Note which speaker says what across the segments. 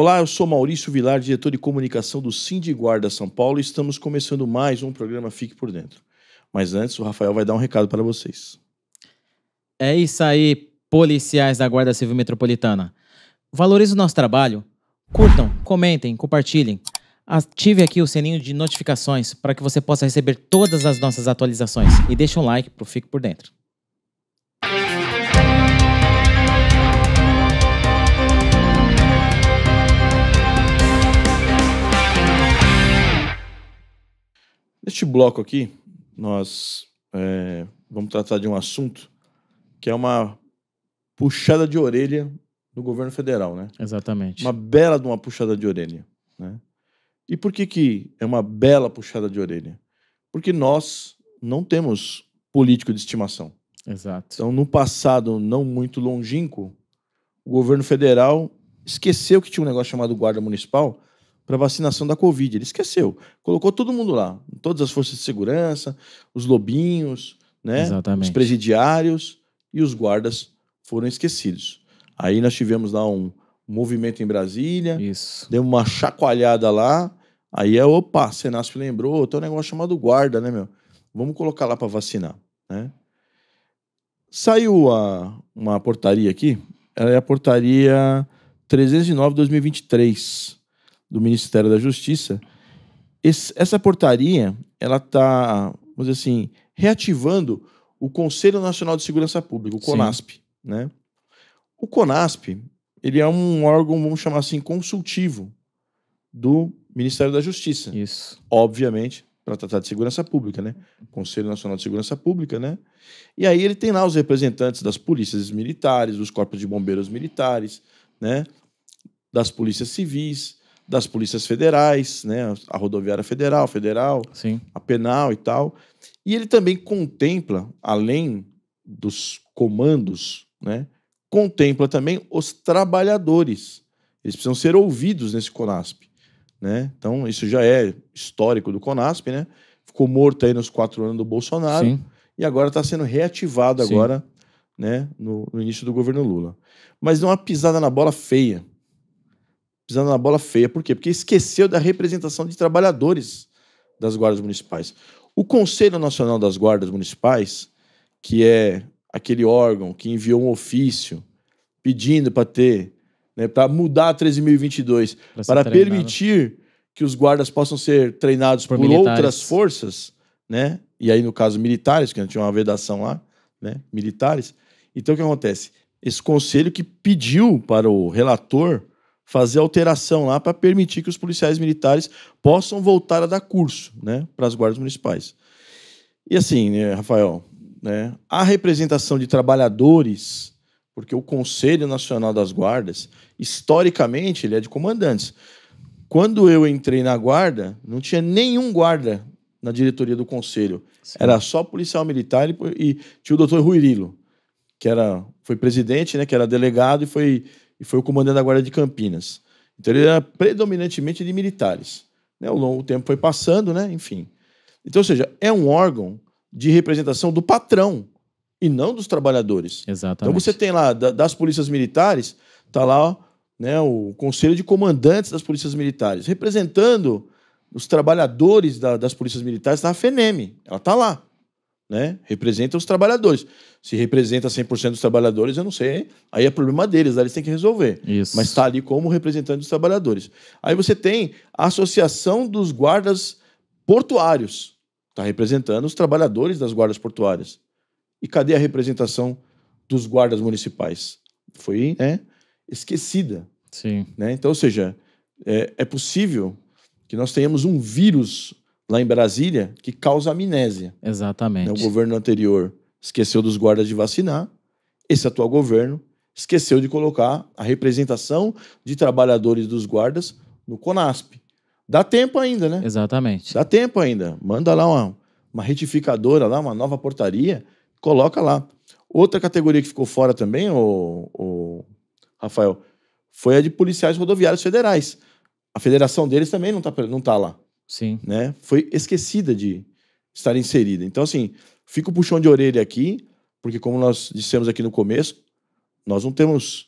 Speaker 1: Olá, eu sou Maurício Vilar, diretor de comunicação do Sindiguarda São Paulo, e estamos começando mais um programa Fique por Dentro. Mas antes, o Rafael vai dar um recado para vocês.
Speaker 2: É isso aí, policiais da Guarda Civil Metropolitana. Valorize o nosso trabalho. Curtam, comentem, compartilhem. Ative aqui o sininho de notificações para que você possa receber todas as nossas atualizações. E deixe um like pro Fique por Dentro.
Speaker 1: Neste bloco aqui, nós vamos tratar de um assunto que é uma puxada de orelha do governo federal, né?
Speaker 2: Exatamente.
Speaker 1: Uma bela de uma puxada de orelha, né? E por que é uma bela puxada de orelha? Porque nós não temos político de estimação.
Speaker 2: Exato.
Speaker 1: Então, no passado não muito longínquo, o governo federal esqueceu que tinha um negócio chamado Guarda Municipal para vacinação da Covid. Ele esqueceu. Colocou todo mundo lá. Todas as forças de segurança, os lobinhos, né?
Speaker 2: Exatamente.
Speaker 1: Os presidiários e os guardas foram esquecidos. Aí nós tivemos lá um movimento em Brasília.
Speaker 2: Isso.
Speaker 1: Deu uma chacoalhada lá. Aí opa, Senasp lembrou, tem um negócio chamado guarda, né, meu? Vamos colocar lá para vacinar, né? Saiu uma portaria aqui, ela é a portaria 309/2023 do Ministério da Justiça. Essa portaria, ela está, vamos dizer assim, reativando o Conselho Nacional de Segurança Pública, o CONASP, né? O CONASP, ele é um órgão, vamos chamar assim, consultivo do Ministério da Justiça.
Speaker 2: Isso.
Speaker 1: Obviamente, para tratar de segurança pública, né? Conselho Nacional de Segurança Pública, né? E aí ele tem lá os representantes das polícias militares, dos corpos de bombeiros militares, né? Das polícias civis, das polícias federais, né? A rodoviária federal,
Speaker 2: Sim.
Speaker 1: a penal e tal. E ele também contempla, além dos comandos, né? Contempla também os trabalhadores. Eles precisam ser ouvidos nesse CONASP, né? Então, isso já é histórico do CONASP, né? Ficou morto aí nos 4 anos do Bolsonaro.
Speaker 2: Sim.
Speaker 1: E agora está sendo reativado
Speaker 2: Sim.
Speaker 1: agora, né? No início do governo Lula. Mas é uma pisada na bola feia. Pisando na bola feia. Por quê? Porque esqueceu da representação de trabalhadores das guardas municipais. O Conselho Nacional das Guardas Municipais, que é aquele órgão que enviou um ofício pedindo para ter, né, para mudar a 13.022, para permitir que os guardas possam ser treinados por outras forças, né? E aí, no caso, militares, que a gente tinha uma vedação lá, né? Militares. Então, o que acontece? Esse conselho que pediu para o relator fazer alteração lá para permitir que os policiais militares possam voltar a dar curso, né, para as guardas municipais. E assim, né, Rafael, né, a representação de trabalhadores, porque o Conselho Nacional das Guardas, historicamente, ele é de comandantes. Quando eu entrei na guarda, não tinha nenhum guarda na diretoria do conselho. Sim. Era só policial militar e tinha o doutor Ruirilo, que foi presidente, né, que era delegado e foi o comandante da Guarda de Campinas. Então ele era predominantemente de militares, né? O tempo foi passando, né? Enfim. Então, ou seja, é um órgão de representação do patrão e não dos trabalhadores.
Speaker 2: Exatamente.
Speaker 1: Então você tem lá, das polícias militares, tá lá, né, o Conselho de Comandantes das Polícias Militares, representando os trabalhadores das polícias militares, tá a FENEM, ela tá lá, né? Representa os trabalhadores. Se representa 100% dos trabalhadores, eu não sei, aí é problema deles, eles têm que resolver.
Speaker 2: Isso.
Speaker 1: Mas está ali como representante dos trabalhadores. Aí você tem a Associação dos Guardas Portuários, está representando os trabalhadores das guardas portuárias. E cadê a representação dos guardas municipais? Foi, né, esquecida.
Speaker 2: Sim.
Speaker 1: Né? Então, ou seja, é possível que nós tenhamos um vírus lá em Brasília que causa amnésia.
Speaker 2: Exatamente.
Speaker 1: O governo anterior esqueceu dos guardas de vacinar, esse atual governo esqueceu de colocar a representação de trabalhadores dos guardas no CONASP. Dá tempo ainda, né?
Speaker 2: Exatamente.
Speaker 1: Dá tempo ainda. Manda lá uma retificadora, lá, uma nova portaria, coloca lá. Outra categoria que ficou fora também, o Rafael, foi a de policiais rodoviários federais. A federação deles também não tá lá.
Speaker 2: Sim.
Speaker 1: Né? Foi esquecida de estar inserida. Então, assim, fica o puxão de orelha aqui, porque como nós dissemos aqui no começo, nós não temos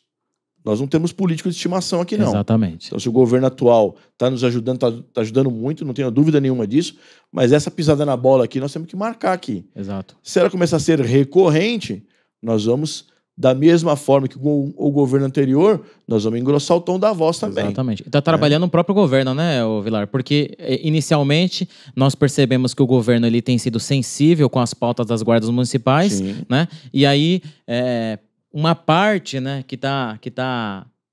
Speaker 1: Nós não temos político de estimação aqui, não.
Speaker 2: Exatamente.
Speaker 1: Então, se o governo atual está nos ajudando, está ajudando muito, não tenho dúvida nenhuma disso, mas essa pisada na bola aqui, nós temos que marcar aqui.
Speaker 2: Exato.
Speaker 1: Se ela começar a ser recorrente, nós vamos, da mesma forma que o governo anterior, nós vamos engrossar o tom da voz também.
Speaker 2: Exatamente. Está trabalhando o próprio governo, né, Vilar? Porque inicialmente nós percebemos que o governo ele tem sido sensível com as pautas das guardas municipais,
Speaker 1: Sim.
Speaker 2: né? E aí uma parte, né,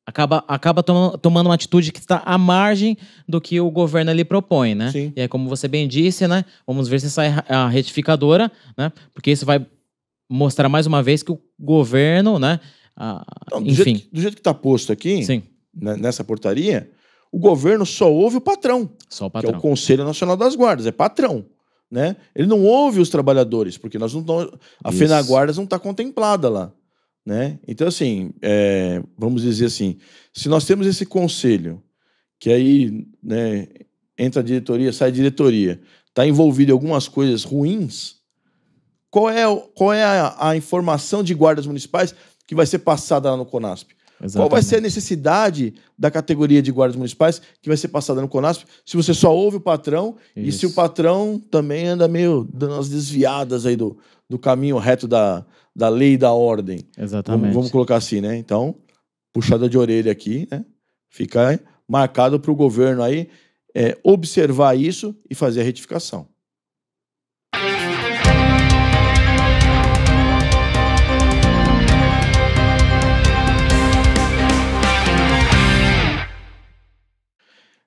Speaker 2: acaba tomando uma atitude que está à margem do que o governo ali propõe, né?
Speaker 1: Sim.
Speaker 2: E aí, como você bem disse, né? Vamos ver se sai a retificadora, né? Porque isso vai mostrar mais uma vez que o governo, né?
Speaker 1: Então,
Speaker 2: Enfim.
Speaker 1: Do jeito que está posto aqui,
Speaker 2: Sim.
Speaker 1: nessa portaria, o governo só ouve o patrão,
Speaker 2: Só o
Speaker 1: que é
Speaker 2: patrão.
Speaker 1: o Conselho Nacional das Guardas, é patrão. Né? Ele não ouve os trabalhadores, porque nós não tão, a
Speaker 2: Isso.
Speaker 1: FENAGuardas não está contemplada lá. Né? Então, assim, vamos dizer assim, se nós temos esse conselho, que aí, né, entra a diretoria, sai a diretoria, está envolvido em algumas coisas ruins, qual é a informação de guardas municipais que vai ser passada lá no CONASP?
Speaker 2: Exatamente.
Speaker 1: Qual vai ser a necessidade da categoria de guardas municipais que vai ser passada no CONASP se você só ouve o patrão e se o patrão também anda meio dando umas desviadas aí do caminho reto da lei e da ordem?
Speaker 2: Exatamente.
Speaker 1: Vamos colocar assim, né? Então, puxada de orelha aqui, né? Fica marcado para o governo aí observar isso e fazer a retificação.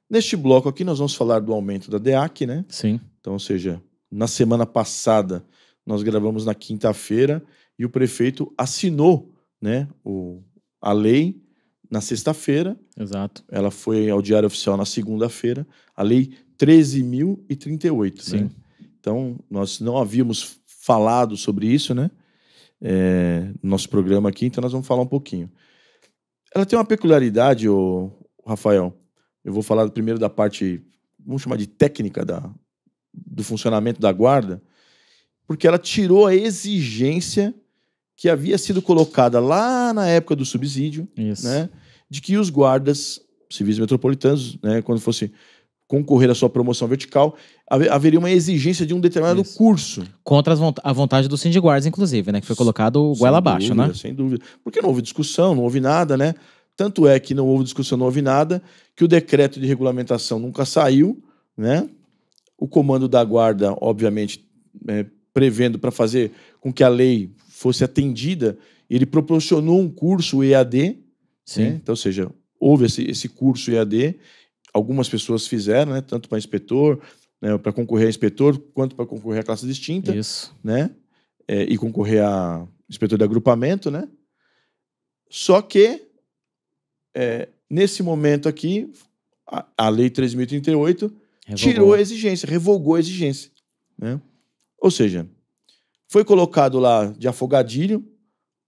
Speaker 1: Neste bloco aqui, nós vamos falar do aumento da DEAC, né?
Speaker 2: Sim.
Speaker 1: Então, ou seja, na semana passada, nós gravamos na quinta-feira e o prefeito assinou, né, a lei na sexta-feira.
Speaker 2: Exato.
Speaker 1: Ela foi ao Diário Oficial na segunda-feira, a lei 13.038.
Speaker 2: Sim.
Speaker 1: Né? Então, nós não havíamos falado sobre isso, né? No nosso programa aqui, então nós vamos falar um pouquinho. Ela tem uma peculiaridade, Rafael. Eu vou falar primeiro da parte, vamos chamar de técnica do funcionamento da guarda, porque ela tirou a exigência que havia sido colocada lá na época do subsídio,
Speaker 2: Isso.
Speaker 1: né, de que os guardas civis metropolitanos, né, quando fosse concorrer à sua promoção vertical, haveria uma exigência de um determinado curso.
Speaker 2: Contra a vontade do Sindiguardas, inclusive, né, que foi colocado goela abaixo, né?
Speaker 1: Sem dúvida. Porque não houve discussão, não houve nada, né? Tanto é que não houve discussão, não houve nada, que o decreto de regulamentação nunca saiu, né? O comando da guarda, obviamente, prevendo para fazer com que a lei fosse atendida, ele proporcionou um curso EAD.
Speaker 2: Sim.
Speaker 1: Né? Então, ou seja, houve esse curso EAD, algumas pessoas fizeram, né? Tanto para inspetor, né? Para concorrer a inspetor, quanto para concorrer à classe distinta.
Speaker 2: Isso.
Speaker 1: Né? E concorrer a inspetor de agrupamento, né? Só que nesse momento aqui, a Lei 3.038 tirou a exigência, revogou a exigência. Né? Ou seja, foi colocado lá de afogadilho,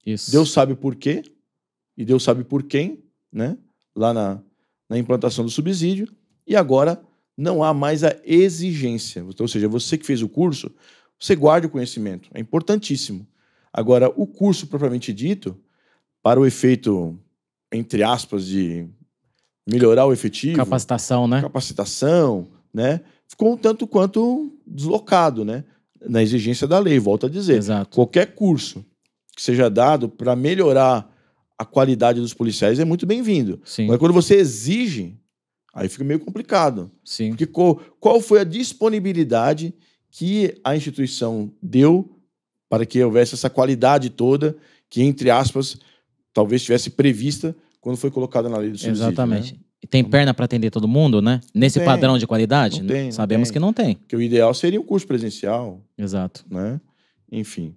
Speaker 2: Isso.
Speaker 1: Deus sabe por quê, e Deus sabe por quem, né? Lá na implantação do subsídio, e agora não há mais a exigência. Ou seja, você que fez o curso, você guarde o conhecimento, é importantíssimo. Agora, o curso propriamente dito, para o efeito, entre aspas, de melhorar o efetivo...
Speaker 2: Capacitação, né?
Speaker 1: Capacitação, né? Ficou um tanto quanto deslocado, né? Na exigência da lei, volto a dizer.
Speaker 2: Exato.
Speaker 1: Qualquer curso que seja dado para melhorar a qualidade dos policiais é muito bem-vindo.
Speaker 2: Sim.
Speaker 1: Mas quando você exige, aí fica meio complicado.
Speaker 2: Sim.
Speaker 1: Porque qual foi a disponibilidade que a instituição deu para que houvesse essa qualidade toda que, entre aspas, talvez estivesse prevista quando foi colocada na lei do subsídio.
Speaker 2: Exatamente.
Speaker 1: Né?
Speaker 2: E tem perna para atender todo mundo, né? Nesse padrão de qualidade?
Speaker 1: Não tem,
Speaker 2: Sabemos que não tem.
Speaker 1: Porque o ideal seria um curso presencial.
Speaker 2: Exato.
Speaker 1: Né? Enfim.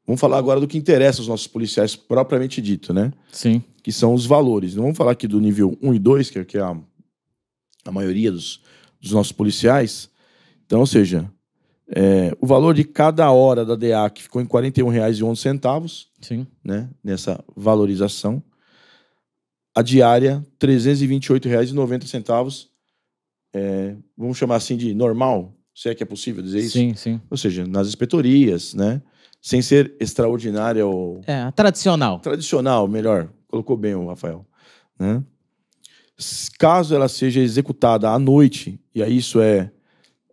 Speaker 1: Vamos falar agora do que interessa aos nossos policiais propriamente dito, né?
Speaker 2: Sim.
Speaker 1: Que são os valores. Não vamos falar aqui do nível 1 e 2, que é a maioria dos nossos policiais. Então, ou seja, o valor de cada hora da DEAC ficou em R$ 41,11.
Speaker 2: Sim.
Speaker 1: Né? Nessa valorização. A diária, R$ 328,90. Vamos chamar assim de normal, se é que é possível dizer isso?
Speaker 2: Sim, sim.
Speaker 1: Ou seja, nas inspetorias, né? Sem ser extraordinária ou...
Speaker 2: Tradicional.
Speaker 1: Tradicional, melhor colocou bem o Rafael, né? Caso ela seja executada à noite, e aí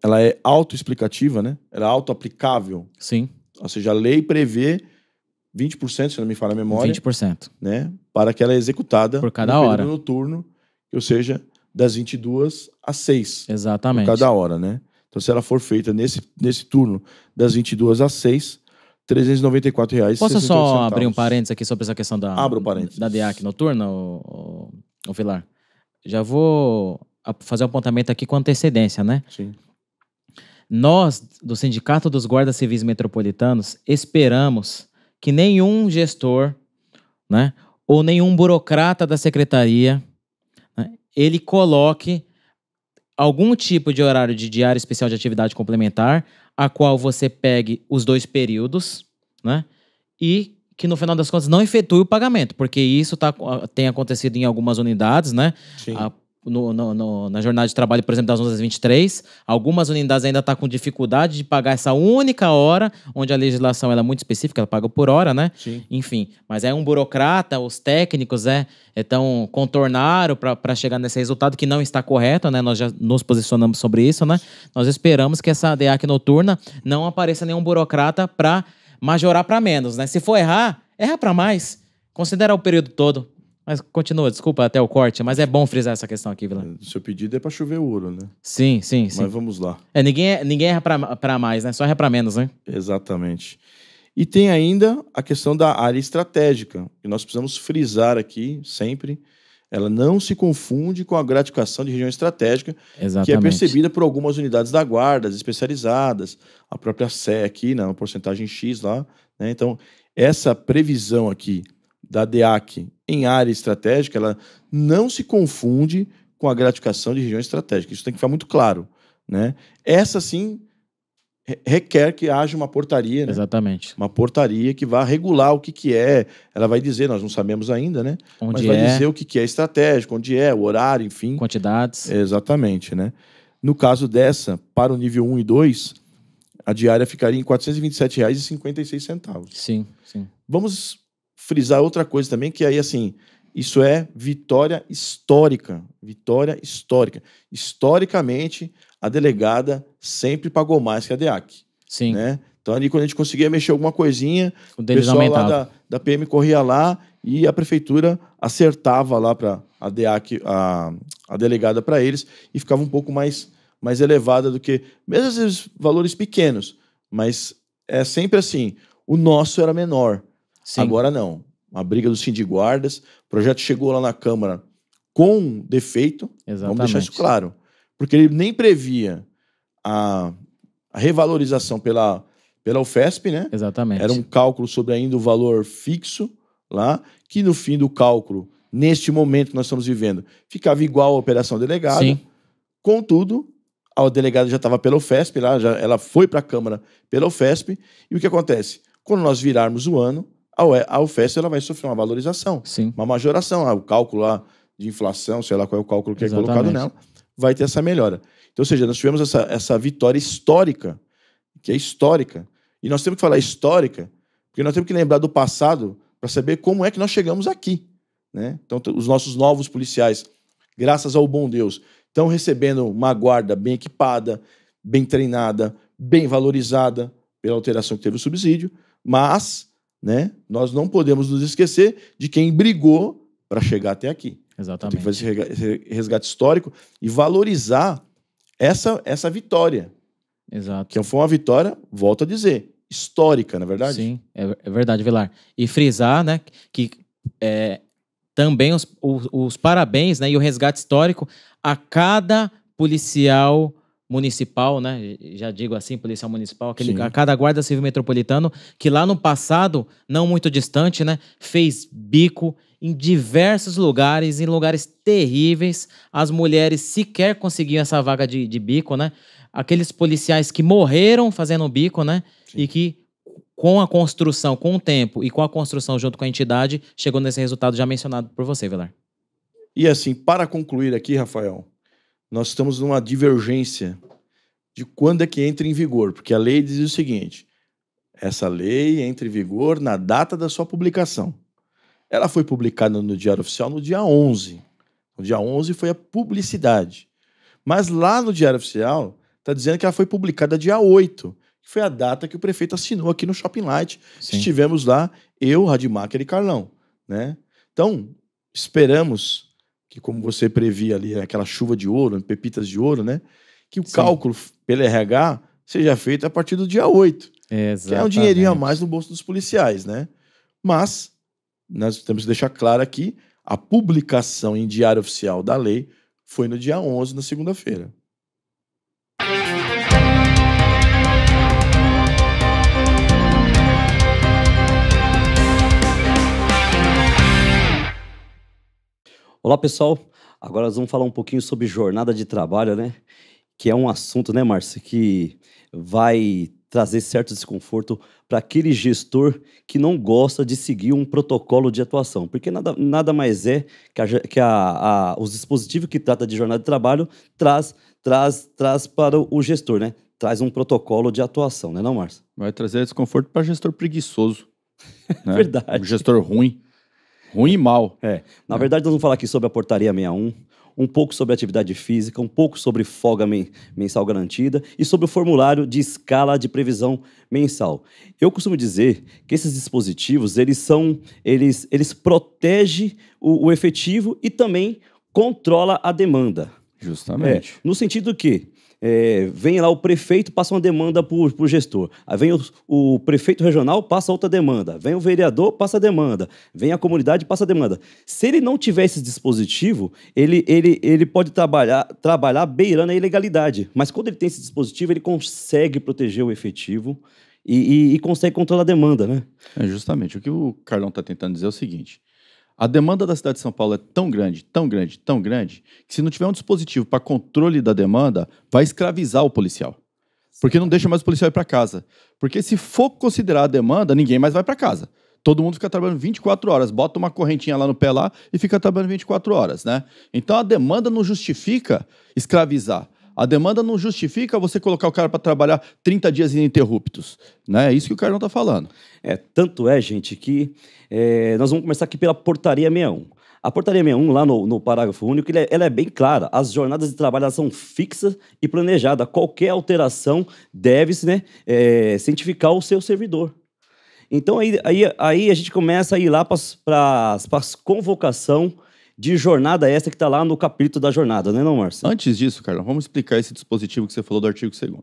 Speaker 1: ela é autoexplicativa, né? Ela é autoaplicável.
Speaker 2: Sim.
Speaker 1: Ou seja, a lei prevê 20%, se não me falha a memória,
Speaker 2: 20%.
Speaker 1: né? Para que ela é executada
Speaker 2: Por cada
Speaker 1: no
Speaker 2: hora.
Speaker 1: período noturno, ou seja, das 22 às 6.
Speaker 2: Exatamente.
Speaker 1: Por cada hora, né? Então, se ela for feita nesse turno das 22 às 6, R$ 394,68.
Speaker 2: Posso só abrir um parênteses aqui sobre essa questão
Speaker 1: Abra o parênteses.
Speaker 2: da DEAC noturna, o Vilar? Já vou fazer um apontamento aqui com antecedência, né?
Speaker 1: Sim.
Speaker 2: Nós, do Sindicato dos Guardas Civis Metropolitanos, esperamos que nenhum gestor, né, ou nenhum burocrata da secretaria, né, ele coloque algum tipo de horário de diário especial de atividade complementar, a qual você pegue os 2 períodos, né, e que no final das contas não efetue o pagamento, porque isso tem acontecido em algumas unidades, né?
Speaker 1: Sim.
Speaker 2: Na jornada de trabalho, por exemplo, das 11 às 23, algumas unidades ainda estão com dificuldade de pagar essa única hora, onde a legislação ela é muito específica, ela paga por hora, né?
Speaker 1: Sim.
Speaker 2: Enfim, mas é um burocrata, os técnicos então contornaram para chegar nesse resultado que não está correto, né? Nós já nos posicionamos sobre isso, né? Nós esperamos que essa DEAC noturna não apareça nenhum burocrata para majorar para menos, né? Se for erra para mais. Considera o período todo. Mas continua, desculpa até o corte, mas é bom frisar essa questão aqui, Vila.
Speaker 1: O seu pedido é para chover ouro, né?
Speaker 2: Sim.
Speaker 1: Mas vamos lá.
Speaker 2: Ninguém erra para mais, né? Só erra para menos, né?
Speaker 1: Exatamente. E tem ainda a questão da área estratégica, que nós precisamos frisar aqui sempre. Ela não se confunde com a gratificação de região estratégica,
Speaker 2: Exatamente.
Speaker 1: Que é percebida por algumas unidades da guarda, especializadas, a própria SE aqui, na porcentagem X lá, né? Então, essa previsão aqui da DEAC em área estratégica, ela não se confunde com a gratificação de região estratégica. Isso tem que ficar muito claro, né? Essa, sim, requer que haja uma portaria, né?
Speaker 2: Exatamente.
Speaker 1: Uma portaria que vá regular o que é. Ela vai dizer, nós não sabemos ainda, né?
Speaker 2: Onde
Speaker 1: mas vai dizer o que é estratégico, onde é, o horário, enfim.
Speaker 2: Quantidades.
Speaker 1: Exatamente, né? No caso dessa, para o nível 1 e 2, a diária ficaria em R$ 427,56.
Speaker 2: Sim.
Speaker 1: Vamos frisar outra coisa também, que aí, assim, isso é vitória histórica. Vitória histórica. Historicamente, a delegada sempre pagou mais que a DEAC.
Speaker 2: Sim.
Speaker 1: Né? Então, ali, quando a gente conseguia mexer alguma coisinha, o pessoal
Speaker 2: aumentava.
Speaker 1: lá da PM corria lá e a prefeitura acertava lá para a DEAC, a delegada para eles, e ficava um pouco mais elevada do que, mesmo às vezes, valores pequenos, mas é sempre assim, o nosso era menor. Sim. Agora não. A briga dos sindiguardas, o projeto chegou lá na Câmara com defeito. Exatamente. Vamos deixar isso claro. Porque ele nem previa a revalorização pela UFESP, né?
Speaker 2: Exatamente.
Speaker 1: Era um cálculo sobre ainda o valor fixo lá, que no fim do cálculo, neste momento que nós estamos vivendo, ficava igual à operação delegada.
Speaker 2: Sim.
Speaker 1: Contudo, a delegada já estava pela UFESP, ela foi para a Câmara pela UFESP, e o que acontece? Quando nós virarmos o ano, a UFESP ela vai sofrer uma valorização,
Speaker 2: sim,
Speaker 1: uma majoração, o cálculo lá de inflação, sei lá qual é o cálculo que Exatamente. É colocado nela, vai ter essa melhora. Então, ou seja, nós tivemos essa vitória histórica, que é histórica, e nós temos que falar histórica, porque nós temos que lembrar do passado para saber como é que nós chegamos aqui, né? Então, os nossos novos policiais, graças ao bom Deus, estão recebendo uma guarda bem equipada, bem treinada, bem valorizada pela alteração que teve o subsídio, mas, né, nós não podemos nos esquecer de quem brigou para chegar até aqui.
Speaker 2: Exatamente.
Speaker 1: Então, tem que fazer esse resgate histórico e valorizar essa vitória.
Speaker 2: Exato.
Speaker 1: Que foi uma vitória, volto a dizer, histórica, na verdade?
Speaker 2: Sim, é verdade, Vilar. E frisar, né, que também os parabéns, né, e o resgate histórico a cada policial municipal, né, já digo assim, policial municipal, a cada guarda civil metropolitano, que lá no passado, não muito distante, né, fez bico em diversos lugares, em lugares terríveis. As mulheres sequer conseguiam essa vaga de bico, né? Aqueles policiais que morreram fazendo bico, né? Sim. E que com a construção, com o tempo e com a construção junto com a entidade, chegou nesse resultado já mencionado por você, Vilar.
Speaker 1: E assim, para concluir aqui, Rafael, nós estamos numa divergência de quando é que entra em vigor, porque a lei diz o seguinte: essa lei entra em vigor na data da sua publicação. Ela foi publicada no Diário Oficial no dia 11. No dia 11 foi a publicidade. Mas lá no Diário Oficial está dizendo que ela foi publicada dia 8, que foi a data que o prefeito assinou aqui no Shopping Light.
Speaker 2: Sim.
Speaker 1: Estivemos lá, eu, Rademacher e Carlão, né? Então, esperamos que, como você previa ali, aquela chuva de ouro, pepitas de ouro, né? Que o
Speaker 2: Sim.
Speaker 1: cálculo pelo RH seja feito a partir do dia 8.
Speaker 2: Exatamente.
Speaker 1: Que é um dinheirinho a mais no bolso dos policiais, né? Mas nós temos que deixar claro aqui, a publicação em Diário Oficial da lei foi no dia 11, na segunda-feira.
Speaker 3: Olá, pessoal. Agora nós vamos falar um pouquinho sobre jornada de trabalho, né? Que é um assunto, né, Márcio, que vai trazer certo desconforto para aquele gestor que não gosta de seguir um protocolo de atuação. Porque nada mais é que os dispositivos que trata de jornada de trabalho traz para o gestor, né? Traz um protocolo de atuação, né, não, Márcio?
Speaker 4: Vai trazer desconforto para gestor preguiçoso. Né?
Speaker 3: Verdade.
Speaker 4: Um gestor ruim. Ruim e mal.
Speaker 3: Na verdade, nós vamos falar aqui sobre a Portaria 61, um pouco sobre atividade física, um pouco sobre folga mensal garantida e sobre o formulário de escala de previsão mensal. Eu costumo dizer que esses dispositivos, eles protegem o efetivo e também controla a demanda.
Speaker 4: Justamente.
Speaker 3: No sentido que vem lá o prefeito, passa uma demanda para o gestor. Aí vem o prefeito regional, passa outra demanda. Vem o vereador, passa a demanda. Vem a comunidade, passa a demanda. Se ele não tiver esse dispositivo, ele pode trabalhar beirando a ilegalidade. Mas quando ele tem esse dispositivo, ele consegue proteger o efetivo e consegue controlar a demanda, né?
Speaker 4: Justamente. O que o Carlão está tentando dizer é o seguinte. A demanda da cidade de São Paulo é tão grande, que se não tiver um dispositivo para controle da demanda, vai escravizar o policial. Porque não deixa mais o policial ir para casa. Porque se for considerar a demanda, ninguém mais vai para casa. Todo mundo fica trabalhando 24 horas, bota uma correntinha lá no pé lá e fica trabalhando 24 horas, né? Então a demanda não justifica escravizar. A demanda não justifica você colocar o cara para trabalhar 30 dias ininterruptos. Né? É isso que o Carlão está falando.
Speaker 3: Tanto é, gente, que nós vamos começar aqui pela Portaria 61. A Portaria 61, lá no parágrafo único, ela é bem clara. As jornadas de trabalho elas são fixas e planejadas. Qualquer alteração deve-se cientificar o seu servidor. Então, aí a gente começa a ir lá para as convocação de jornada essa que está lá no capítulo da jornada, né, não, Márcio?
Speaker 4: Antes disso, Carlão, vamos explicar esse dispositivo que você falou do artigo 2º.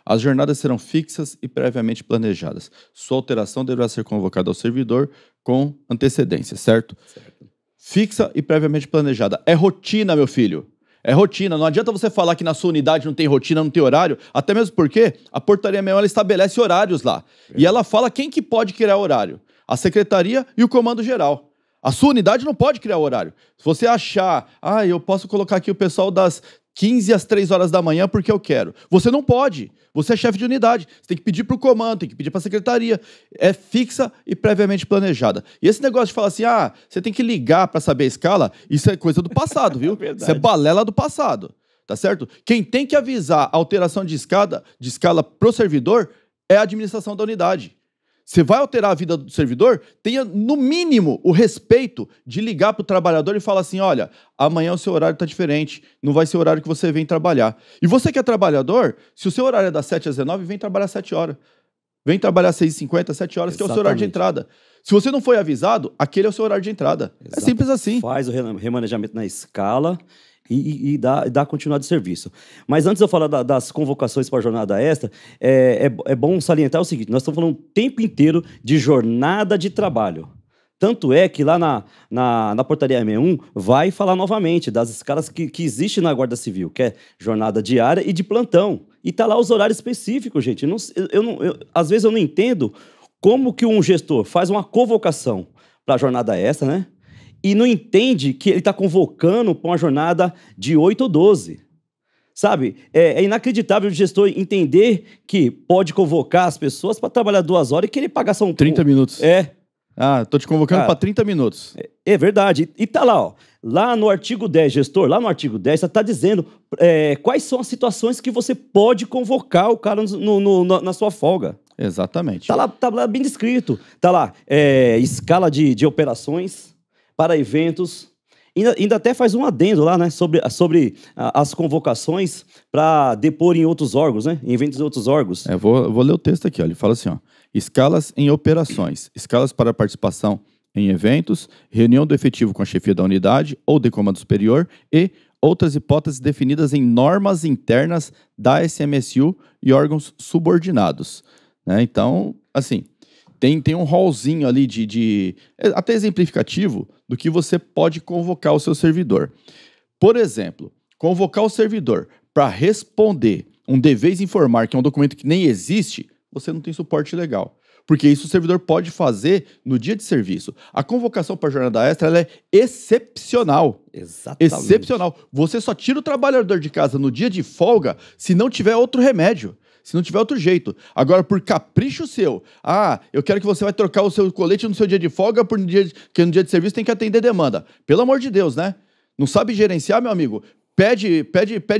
Speaker 4: As jornadas serão fixas e previamente planejadas. Sua alteração deverá ser convocada ao servidor com antecedência, certo?
Speaker 3: Certo.
Speaker 4: Fixa e previamente planejada. É rotina, meu filho. É rotina. Não adianta você falar que na sua unidade não tem rotina, não tem horário, até mesmo porque a Portaria 61 ela estabelece horários lá. E ela fala quem que pode criar horário. A Secretaria e o Comando Geral. A sua unidade não pode criar horário. Se você achar, eu posso colocar aqui o pessoal das 15 às 3 horas da manhã porque eu quero. Você não pode. Você é chefe de unidade. Você tem que pedir para o comando, tem que pedir para a secretaria. É fixa e previamente planejada. E esse negócio de falar assim, você tem que ligar para saber a escala, isso é coisa do passado, viu? Isso é balela do passado. Tá certo? Quem tem que avisar a alteração de escala pro servidor é a administração da unidade. Você vai alterar a vida do servidor, tenha, no mínimo, o respeito de ligar para o trabalhador e falar assim, olha, amanhã o seu horário está diferente, não vai ser o horário que você vem trabalhar. E você que é trabalhador, se o seu horário é das 7 às 19, vem trabalhar 7 horas. Vem trabalhar 6h50, 7 horas, que é o seu horário de entrada. Se você não foi avisado, aquele é o seu horário de entrada. É simples assim.
Speaker 3: Faz o remanejamento na escala e dá continuidade de serviço. Mas antes de eu falar das convocações para a jornada extra, é bom salientar o seguinte, nós estamos falando o tempo inteiro de jornada de trabalho. Tanto é que lá na Portaria 61 vai falar novamente das escalas que existem na Guarda Civil, que é jornada diária e de plantão. E está lá os horários específicos, gente. Às vezes eu não entendo como que um gestor faz uma convocação para a jornada extra, né? E não entende que ele está convocando para uma jornada de 8 ou 12. Sabe? É inacreditável o gestor entender que pode convocar as pessoas para trabalhar 2 horas e querer pagar só
Speaker 4: 30 minutos. Tô te convocando para 30 minutos.
Speaker 3: É verdade. E tá lá, ó. Lá no artigo 10, gestor, lá no artigo 10, você está dizendo quais são as situações que você pode convocar o cara na sua folga.
Speaker 4: Exatamente.
Speaker 3: Tá lá bem descrito. Tá lá, escala de operações para eventos. Ainda até faz um adendo lá, né? Sobre as convocações para depor em outros órgãos, né? Em eventos de outros órgãos.
Speaker 4: Vou ler o texto aqui, ó. Ele fala assim, ó. Escalas em operações. Escalas para participação em eventos, reunião do efetivo com a chefia da unidade ou de comando superior e outras hipóteses definidas em normas internas da SMSU e órgãos subordinados. Né? Então, assim, tem um rolzinho ali até exemplificativo do que você pode convocar o seu servidor. Por exemplo, convocar o servidor para responder um deveis informar, que é um documento que nem existe, você não tem suporte legal. Porque isso o servidor pode fazer no dia de serviço. A convocação para a jornada extra ela é excepcional.
Speaker 3: Exatamente.
Speaker 4: Excepcional. Você só tira o trabalhador de casa no dia de folga se não tiver outro remédio. Se não tiver outro jeito. Agora, por capricho seu, eu quero que você vai trocar o seu colete no seu dia de folga, porque no dia de serviço tem que atender demanda. Pelo amor de Deus, né? Não sabe gerenciar, meu amigo? Pede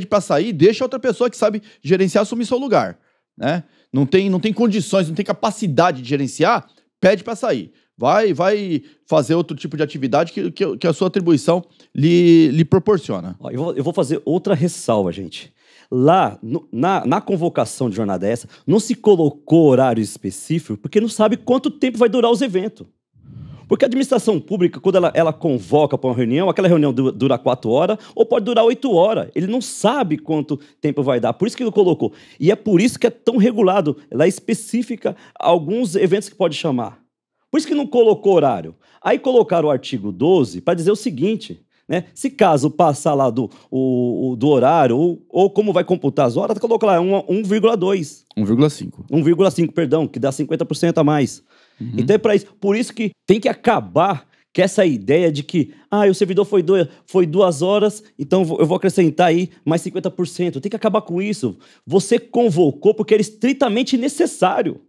Speaker 4: para sair, deixa outra pessoa que sabe gerenciar assumir seu lugar. Né? Não tem condições, não tem capacidade de gerenciar, pede para sair. Vai fazer outro tipo de atividade que a sua atribuição lhe proporciona.
Speaker 3: Eu vou fazer outra ressalva, gente. Lá, na convocação de jornada extra, não se colocou horário específico, porque não sabe quanto tempo vai durar os eventos. Porque a administração pública, quando ela convoca para uma reunião, aquela reunião dura 4 horas ou pode durar 8 horas. Ele não sabe quanto tempo vai dar. Por isso que ele colocou. E é por isso que é tão regulado. Ela especifica alguns eventos que pode chamar. Por isso que não colocou horário. Aí colocaram o artigo 12 para dizer o seguinte, né? Se caso passar lá do horário ou como vai computar as horas, coloca lá 1,2.
Speaker 4: 1,5.
Speaker 3: 1,5, perdão, que dá 50% a mais. Uhum. Então é para isso. Por isso que tem que acabar com essa ideia de que o servidor foi 2 horas, então eu vou acrescentar aí mais 50%. Tem que acabar com isso. Você convocou porque era estritamente necessário.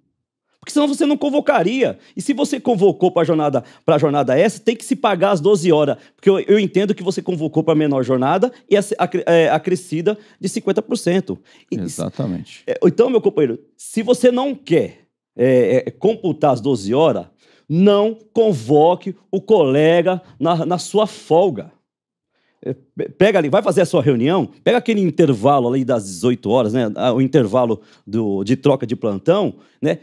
Speaker 3: Porque senão você não convocaria. E se você convocou para a jornada essa, tem que se pagar as 12 horas. Porque eu entendo que você convocou para a menor jornada e acrescida de 50%.
Speaker 4: Exatamente.
Speaker 3: Então, meu companheiro, se você não quer computar as 12 horas, não convoque o colega na sua folga. Pega ali, vai fazer a sua reunião, pega aquele intervalo ali das 18 horas, né? O intervalo de troca de plantão, né?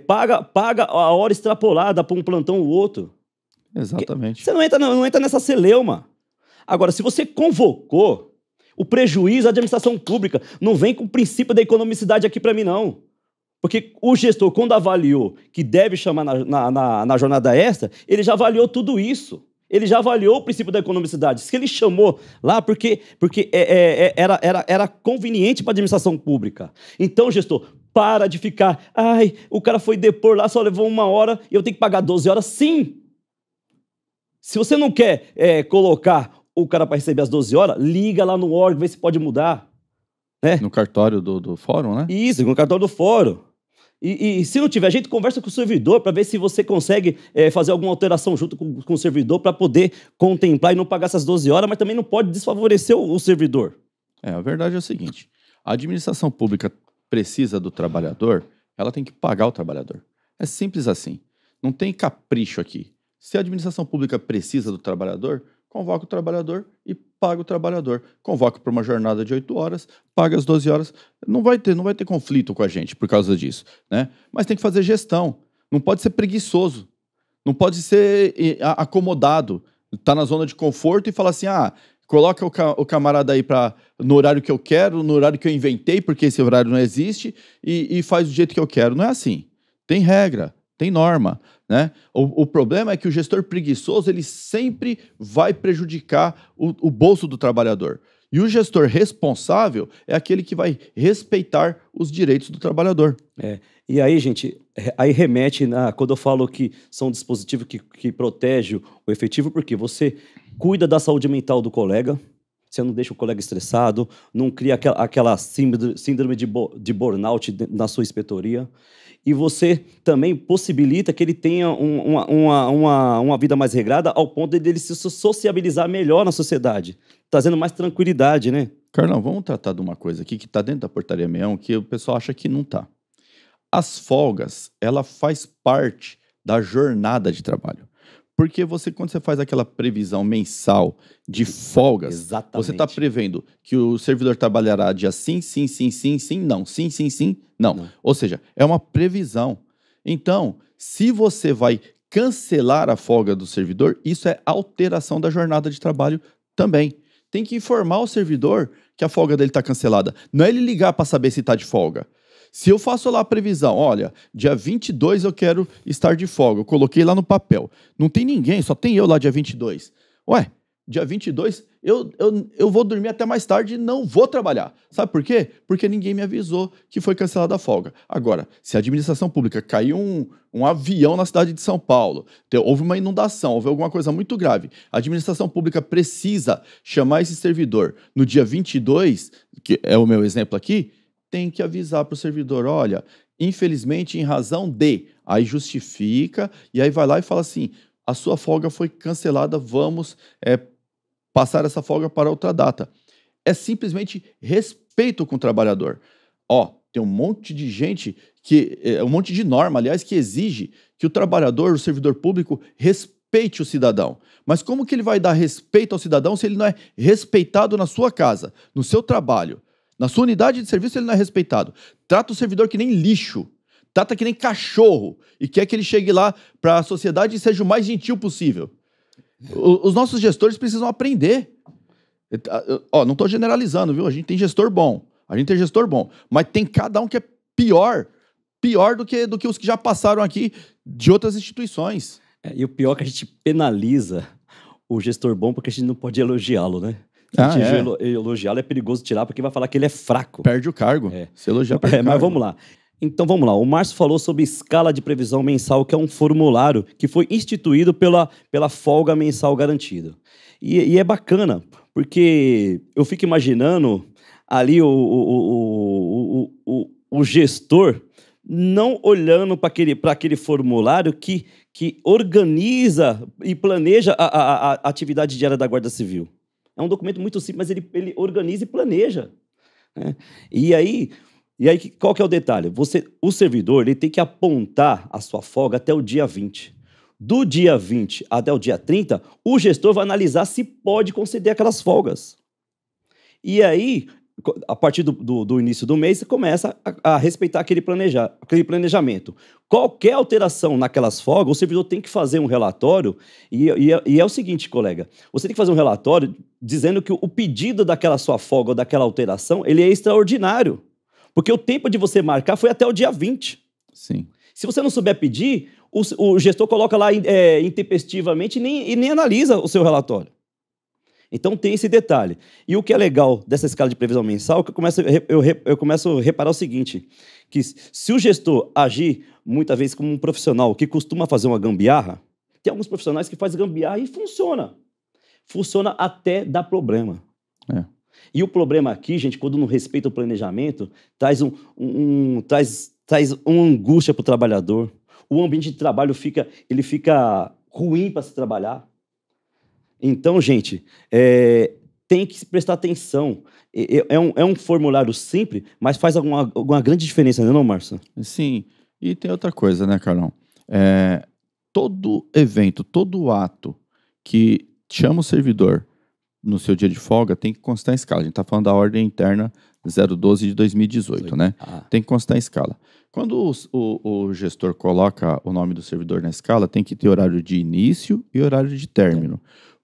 Speaker 3: Paga a hora extrapolada para um plantão ou outro.
Speaker 4: Exatamente.
Speaker 3: Você não entra nessa celeuma. Agora, se você convocou, o prejuízo da administração pública não vem com o princípio da economicidade aqui para mim, não. Porque o gestor, quando avaliou que deve chamar na jornada extra, ele já avaliou tudo isso. Ele já avaliou o princípio da economicidade. Se ele chamou lá, porque era conveniente para a administração pública. Então, gestor, para de ficar... o cara foi depor lá, só levou 1 hora e eu tenho que pagar 12 horas. Sim! Se você não quer colocar o cara para receber as 12 horas, liga lá no órgão, vê se pode mudar.
Speaker 4: No cartório do fórum, né?
Speaker 3: Isso, no cartório do fórum. E se não tiver, a gente conversa com o servidor para ver se você consegue fazer alguma alteração junto com o servidor para poder contemplar e não pagar essas 12 horas, mas também não pode desfavorecer o servidor.
Speaker 4: A verdade é o seguinte, a administração pública precisa do trabalhador, ela tem que pagar o trabalhador. É simples assim. Não tem capricho aqui. Se a administração pública precisa do trabalhador, convoca o trabalhador e paga o trabalhador. Convoca para uma jornada de 8 horas, paga as 12 horas. Não vai ter conflito com a gente por causa disso, né? Mas tem que fazer gestão. Não pode ser preguiçoso. Não pode ser acomodado. Tá na zona de conforto e falar assim, coloca o camarada aí no horário que eu quero, no horário que eu inventei, porque esse horário não existe, e faz do jeito que eu quero. Não é assim. Tem regra, tem norma, né? O problema é que o gestor preguiçoso ele sempre vai prejudicar o bolso do trabalhador. E o gestor responsável é aquele que vai respeitar os direitos do trabalhador.
Speaker 3: E aí, gente, aí remete quando eu falo que são dispositivos que protegem o efetivo, porque você cuida da saúde mental do colega, você não deixa o colega estressado, não cria aquela síndrome de burnout na sua inspetoria. E você também possibilita que ele tenha uma vida mais regrada ao ponto de ele se sociabilizar melhor na sociedade, trazendo mais tranquilidade, né?
Speaker 4: Carlão, vamos tratar de uma coisa aqui que está dentro da portaria 61 que o pessoal acha que não está. As folgas, ela faz parte da jornada de trabalho. Porque quando você faz aquela previsão mensal de folgas,
Speaker 3: Exatamente.
Speaker 4: você está prevendo que o servidor trabalhará dia sim, sim, sim, sim, sim, não. Sim, sim, sim, não. Ou seja, é uma previsão. Então, se você vai cancelar a folga do servidor, isso é alteração da jornada de trabalho também. Tem que informar o servidor que a folga dele está cancelada. Não é ele ligar para saber se está de folga. Se eu faço lá a previsão, olha, dia 22 eu quero estar de folga, eu coloquei lá no papel. Não tem ninguém, só tem eu lá dia 22. Ué, dia 22 eu vou dormir até mais tarde e não vou trabalhar. Sabe por quê? Porque ninguém me avisou que foi cancelada a folga. Agora, se a administração pública caiu um avião na cidade de São Paulo, houve uma inundação, houve alguma coisa muito grave, a administração pública precisa chamar esse servidor no dia 22, que é o meu exemplo aqui, tem que avisar para o servidor, olha, infelizmente em razão de, aí justifica, e aí vai lá e fala assim, a sua folga foi cancelada, vamos passar essa folga para outra data. É simplesmente respeito com o trabalhador. Tem um monte de gente, um monte de norma, aliás, que exige que o trabalhador, o servidor público, respeite o cidadão. Mas como que ele vai dar respeito ao cidadão se ele não é respeitado na sua casa, no seu trabalho? Na sua unidade de serviço ele não é respeitado. Trata o servidor que nem lixo. Trata que nem cachorro. E quer que ele chegue lá para a sociedade e seja o mais gentil possível. Os nossos gestores precisam aprender. Não estou generalizando, viu? A gente tem gestor bom. Mas tem cada um que é pior do que os que já passaram aqui de outras instituições.
Speaker 3: E o pior é que a gente penaliza o gestor bom porque a gente não pode elogiá-lo, né? Se a gente elogiá-lo é perigoso tirar porque vai falar que ele é fraco.
Speaker 4: Perde o cargo. Se elogiar, perde o cargo.
Speaker 3: Mas vamos lá. Então vamos lá. O Márcio falou sobre escala de previsão mensal, que é um formulário que foi instituído pela folga mensal garantida. E é bacana, porque eu fico imaginando ali o gestor não olhando para aquele formulário que organiza e planeja a atividade diária da Guarda Civil. É um documento muito simples, mas ele organiza e planeja. Né? E aí, qual que é o detalhe? O servidor ele tem que apontar a sua folga até o dia 20. Do dia 20 até o dia 30, o gestor vai analisar se pode conceder aquelas folgas. E aí, a partir do início do mês, você começa a respeitar aquele planejamento. Qualquer alteração naquelas folgas, o servidor tem que fazer um relatório, e é o seguinte, colega, você tem que fazer um relatório dizendo que o pedido daquela sua folga ou daquela alteração, ele é extraordinário, porque o tempo de você marcar foi até o dia 20.
Speaker 4: Sim.
Speaker 3: Se você não souber pedir, o gestor coloca lá intempestivamente e nem analisa o seu relatório. Então tem esse detalhe. E o que é legal dessa escala de previsão mensal, que eu começo a reparar o seguinte, que se o gestor agir muitas vezes como um profissional que costuma fazer uma gambiarra, tem alguns profissionais que fazem gambiarra e funciona. Funciona até dar problema. E o problema aqui, gente, quando não respeita o planejamento, traz uma angústia para o trabalhador. O ambiente de trabalho fica ruim para se trabalhar. Então, gente, tem que prestar atenção. É um formulário simples, mas faz alguma grande diferença, não é, Márcio?
Speaker 4: Sim. E tem outra coisa, né, Carlão? Todo evento, todo ato que chama o servidor no seu dia de folga tem que constar em escala. A gente está falando da ordem interna 012 de 2018, né? Tem que constar em escala. Quando o gestor coloca o nome do servidor na escala, tem que ter horário de início e horário de término.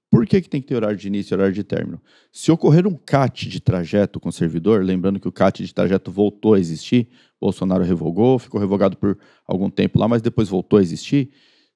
Speaker 4: Por que tem que ter horário de início e horário de término? Se ocorrer um CAT de trajeto com o servidor, lembrando que o CAT de trajeto voltou a existir, Bolsonaro revogou, ficou revogado por algum tempo lá, mas depois voltou a existir.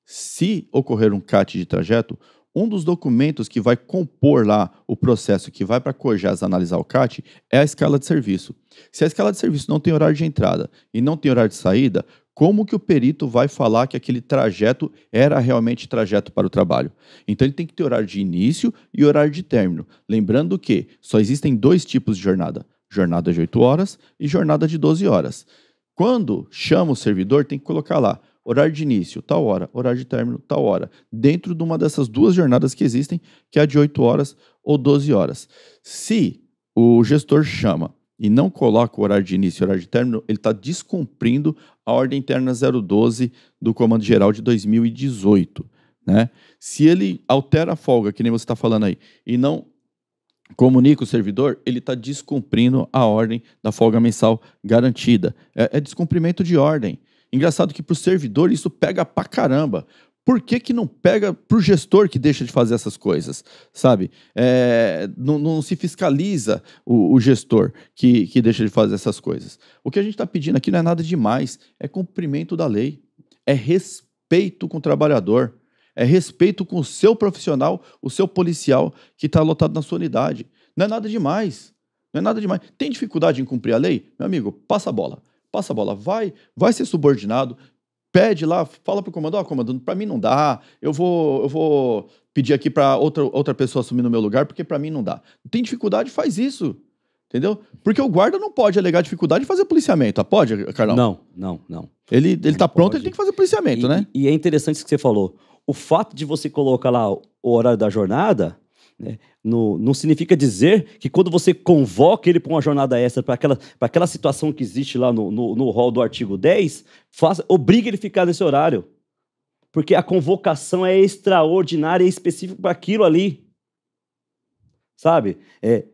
Speaker 4: Se ocorrer um CAT de trajeto, um dos documentos que vai compor lá o processo que vai para a COJAS analisar o CAT é a escala de serviço. Se a escala de serviço não tem horário de entrada e não tem horário de saída, como que o perito vai falar que aquele trajeto era realmente trajeto para o trabalho? Então ele tem que ter horário de início e horário de término. Lembrando que só existem 2 tipos de jornada. Jornada de 8 horas e jornada de 12 horas. Quando chama o servidor, tem que colocar lá horário de início, tal hora, horário de término, tal hora. Dentro de uma dessas 2 jornadas que existem, que é a de 8 horas ou 12 horas. Se o gestor chama e não coloca o horário de início e o horário de término, ele está descumprindo a ordem interna 012 do Comando Geral de 2018, né? Se ele altera a folga, que nem você está falando aí, e não comunica o servidor, ele está descumprindo a ordem da folga mensal garantida. É descumprimento de ordem. Engraçado que para o servidor isso pega pra caramba. Por que não pega para o gestor que deixa de fazer essas coisas, sabe? Não se fiscaliza o gestor que deixa de fazer essas coisas. O que a gente está pedindo aqui não é nada demais, é cumprimento da lei, é respeito com o trabalhador, é respeito com o seu profissional, o seu policial que está lotado na sua unidade. Não é nada demais, não é nada demais. Tem dificuldade em cumprir a lei? Meu amigo, passa a bola, vai ser subordinado, pede lá, fala pro comando, comando, para mim não dá, eu vou pedir aqui para outra pessoa assumir no meu lugar, porque para mim não dá. Tem dificuldade, faz isso, entendeu? Porque o guarda não pode alegar dificuldade e fazer policiamento, pode, Carlão?
Speaker 3: Não.
Speaker 4: Ele tá pronto, ele tem que fazer policiamento, né?
Speaker 3: E é interessante isso que você falou, o fato de você colocar lá o horário da jornada, né, não significa dizer que quando você convoca ele para uma jornada extra, para aquela situação que existe lá no rol do artigo 10, obriga ele a ficar nesse horário. Porque a convocação é extraordinária e específica para aquilo ali. Sabe?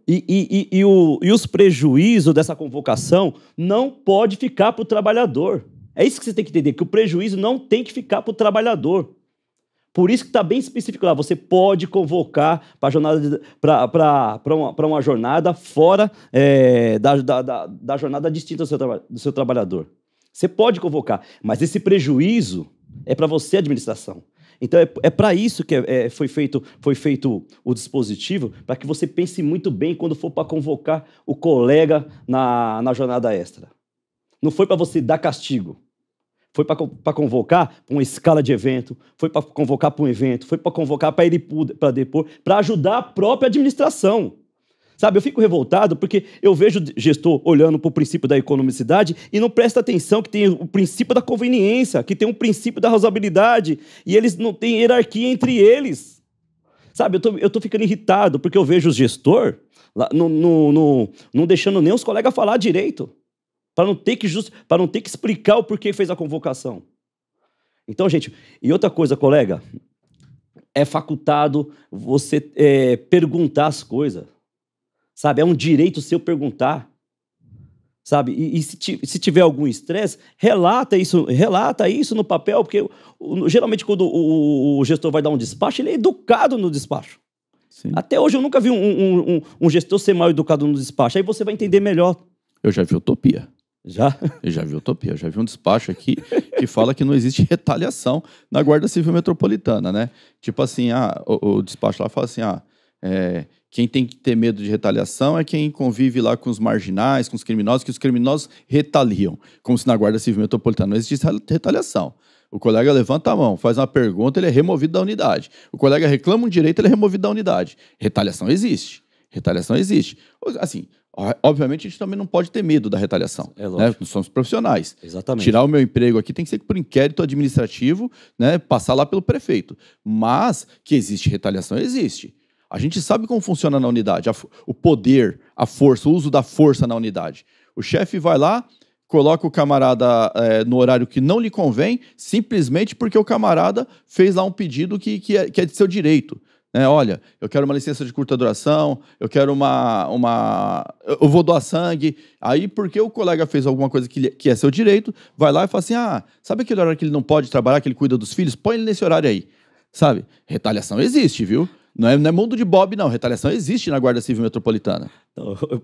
Speaker 3: E os prejuízos dessa convocação não pode ficar para o trabalhador. É isso que você tem que entender, que o prejuízo não tem que ficar para o trabalhador. Por isso que está bem específico lá. Você pode convocar para uma jornada fora da jornada distinta do seu trabalhador. Você pode convocar, mas esse prejuízo é para você, administração. Então, é para isso que foi feito o dispositivo, para que você pense muito bem quando for para convocar o colega na jornada extra. Não foi para você dar castigo. Foi para convocar para uma escala de evento, foi para convocar para um evento, foi para convocar para ele para depor, para ajudar a própria administração. Sabe, eu fico revoltado porque eu vejo o gestor olhando para o princípio da economicidade e não presta atenção que tem o princípio da conveniência, que tem um princípio da razoabilidade, e eles não têm hierarquia entre eles. Sabe, eu tô ficando irritado porque eu vejo o gestor lá, não deixando nem os colegas falar direito. Para não ter que explicar o porquê fez a convocação. Então, gente, e outra coisa, colega, é facultado você perguntar as coisas, sabe? É um direito seu perguntar, sabe? E se tiver algum estresse, relata isso no papel, porque geralmente quando o gestor vai dar um despacho, ele é educado no despacho. Sim. Até hoje eu nunca vi um gestor ser mal educado no despacho, aí você vai entender melhor.
Speaker 4: Eu já vi utopia.
Speaker 3: Já?
Speaker 4: Eu já vi utopia, eu já vi um despacho aqui que fala que não existe retaliação na Guarda Civil Metropolitana, né? Tipo assim, o despacho lá fala assim, quem tem que ter medo de retaliação é quem convive lá com os marginais, com os criminosos, que os criminosos retaliam, como se na Guarda Civil Metropolitana não existisse retaliação. O colega levanta a mão, faz uma pergunta, ele é removido da unidade. O colega reclama um direito, ele é removido da unidade. Retaliação existe. Retaliação existe. Assim, obviamente, a gente também não pode ter medo da retaliação.
Speaker 3: É lógico.
Speaker 4: Né? Nós somos profissionais.
Speaker 3: Exatamente.
Speaker 4: Tirar o meu emprego aqui tem que ser por inquérito administrativo, né? Passar lá pelo prefeito. Mas que existe retaliação, existe. A gente sabe como funciona na unidade. O poder, a força, o uso da força na unidade. O chefe vai lá, coloca o camarada no horário que não lhe convém, simplesmente porque o camarada fez lá um pedido que é de seu direito. Olha, eu quero uma licença de curta duração, eu quero eu vou doar sangue. Aí, porque o colega fez alguma coisa que é seu direito, vai lá e fala assim, sabe aquele horário que ele não pode trabalhar, que ele cuida dos filhos? Põe ele nesse horário aí, sabe? Retaliação existe, viu? Não é mundo de Bob, não. Retaliação existe na Guarda Civil Metropolitana.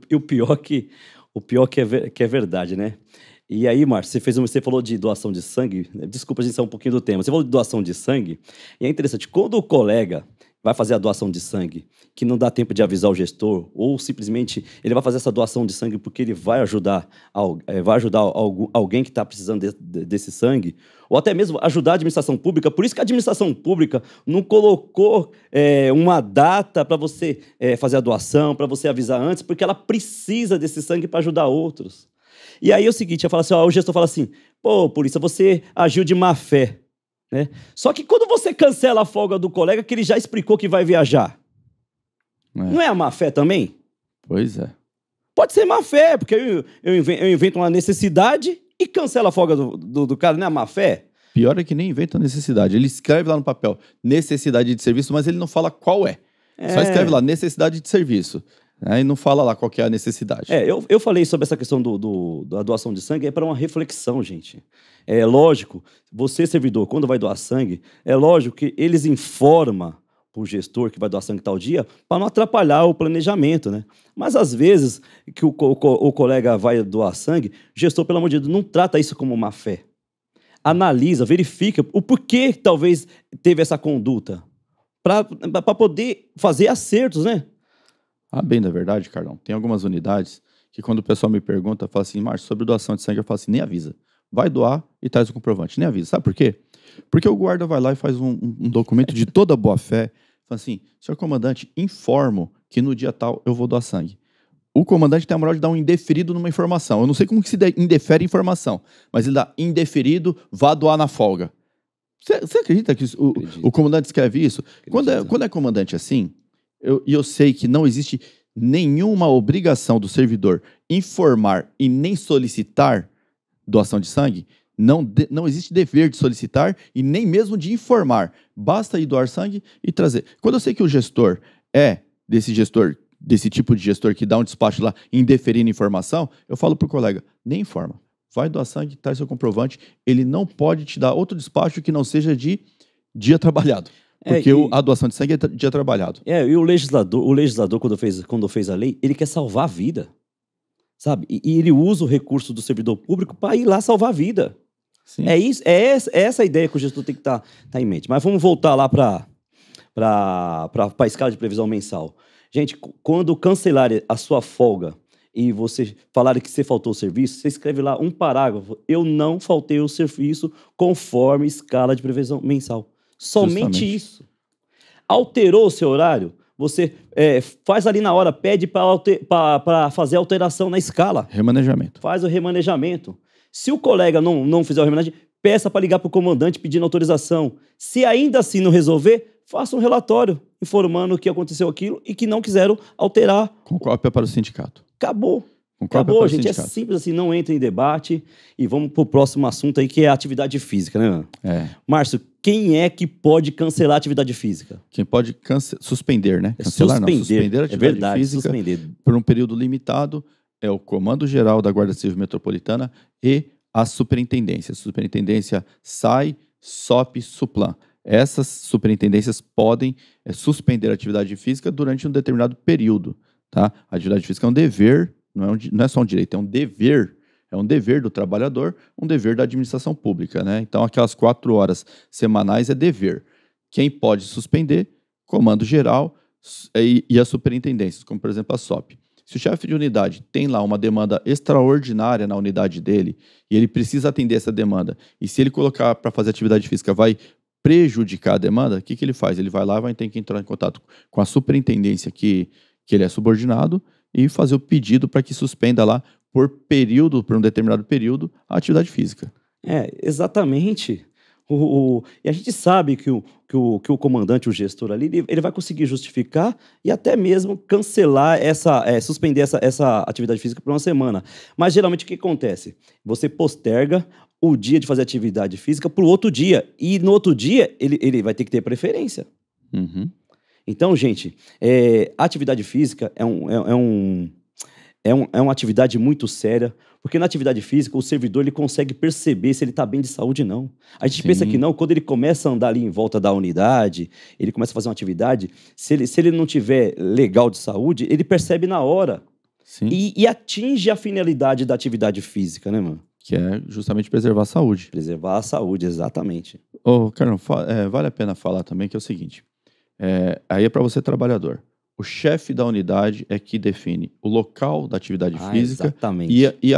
Speaker 3: E o pior que é verdade, né? E aí, Márcio, você falou de doação de sangue. Desculpa a gente sair um pouquinho do tema. Você falou de doação de sangue. E é interessante, quando o colega vai fazer a doação de sangue, que não dá tempo de avisar o gestor, ou simplesmente ele vai fazer essa doação de sangue porque ele vai ajudar alguém que está precisando desse sangue, ou até mesmo ajudar a administração pública. Por isso que a administração pública não colocou uma data para você fazer a doação, para você avisar antes, porque ela precisa desse sangue para ajudar outros. E aí é o seguinte, o gestor fala assim, pô, polícia, você agiu de má fé. Né? Só que quando você cancela a folga do colega que ele já explicou que vai viajar, não é a má fé também?
Speaker 4: Pois é.
Speaker 3: Pode ser má fé, porque eu invento uma necessidade e cancelo a folga do cara, não é má fé?
Speaker 4: Pior é que nem inventa necessidade. Ele escreve lá no papel necessidade de serviço, mas ele não fala qual é. Só escreve lá necessidade de serviço. E não fala lá qual que é a necessidade.
Speaker 3: Eu falei sobre essa questão da doação de sangue, é para uma reflexão, gente. É lógico, você, servidor, quando vai doar sangue, é lógico que eles informam o gestor que vai doar sangue tal dia, para não atrapalhar o planejamento, né? Mas às vezes que o colega vai doar sangue, o gestor, pelo amor de Deus, não trata isso como má fé. Analisa, verifica o porquê talvez teve essa conduta, para poder fazer acertos, né?
Speaker 4: Bem da verdade, Carlão, tem algumas unidades que quando o pessoal me pergunta, fala assim, Márcio, sobre doação de sangue, eu falo assim, nem avisa. Vai doar e traz o comprovante, nem avisa. Sabe por quê? Porque o guarda vai lá e faz um documento de toda boa fé, fala assim, senhor comandante, informo que no dia tal eu vou doar sangue. O comandante tem a moral de dar um indeferido numa informação. Eu não sei como que se indefere informação, mas ele dá indeferido, vá doar na folga. Você acredita que o comandante escreve isso? Quando é comandante assim, eu sei que não existe nenhuma obrigação do servidor informar e nem solicitar doação de sangue, não existe dever de solicitar e nem mesmo de informar. Basta ir doar sangue e trazer. Quando eu sei que o gestor é desse tipo de gestor que dá um despacho lá indeferindo informação, eu falo pro colega, nem informa. Vai doar sangue, traz seu comprovante. Ele não pode te dar outro despacho que não seja de dia trabalhado. Porque a doação de sangue é dia trabalhado.
Speaker 3: E o legislador quando fez a lei, ele quer salvar a vida. Sabe? E ele usa o recurso do servidor público para ir lá salvar a vida. Sim. É essa a ideia que o gestor tem que tá em mente. Mas vamos voltar lá para a escala de previsão mensal. Gente, quando cancelar a sua folga e você falar que você faltou o serviço, você escreve lá um parágrafo. Eu não faltei o serviço conforme escala de previsão mensal. Somente isso. Alterou o seu horário, você faz ali na hora, pede para fazer alteração na escala.
Speaker 4: Remanejamento.
Speaker 3: Faz o remanejamento. Se o colega não fizer o remanejamento, peça para ligar para o comandante pedindo autorização. Se ainda assim não resolver, faça um relatório informando que aconteceu aquilo e que não quiseram alterar.
Speaker 4: Com cópia para o sindicato.
Speaker 3: Acabou. Acabou, gente. É simples assim, não entra em debate. E vamos para o próximo assunto aí, que é a atividade física, né? Márcio, quem é que pode cancelar a atividade física?
Speaker 4: Quem pode suspender, né? Cancelar não, suspender a atividade física por um período limitado é o Comando Geral da Guarda Civil Metropolitana e a Superintendência. A Superintendência SAI, SOP, SUPLAN. Essas superintendências podem suspender a atividade física durante um determinado período, tá? A atividade física é um dever, não é só um direito, é um dever. É um dever do trabalhador, um dever da administração pública, né? Então, aquelas 4 horas semanais é dever. Quem pode suspender? Comando Geral e as superintendências, como, por exemplo, a SOP. Se o chefe de unidade tem lá uma demanda extraordinária na unidade dele e ele precisa atender essa demanda, e se ele colocar para fazer atividade física vai prejudicar a demanda, o que ele faz? Ele vai lá, vai ter que entrar em contato com a superintendência que ele é subordinado e fazer o pedido para que suspenda lá por um determinado período, a atividade física.
Speaker 3: Exatamente. E a gente sabe que o comandante, o gestor ali, ele vai conseguir justificar e até mesmo cancelar suspender essa atividade física por uma semana. Mas geralmente o que acontece? Você posterga o dia de fazer atividade física para o outro dia. E no outro dia, ele vai ter que ter preferência.
Speaker 4: Uhum.
Speaker 3: Então, gente, a atividade física é uma atividade muito séria, porque na atividade física o servidor ele consegue perceber se ele está bem de saúde ou não. A gente pensa que não, quando ele começa a andar ali em volta da unidade, ele começa a fazer uma atividade, se ele não tiver legal de saúde, ele percebe na hora.
Speaker 4: Sim.
Speaker 3: E atinge a finalidade da atividade física, né, mano?
Speaker 4: Que é justamente preservar a saúde.
Speaker 3: Preservar a saúde, exatamente.
Speaker 4: Carol, vale a pena falar também que é o seguinte, aí é para você trabalhador. O chefe da unidade é que define o local da atividade física
Speaker 3: exatamente.
Speaker 4: e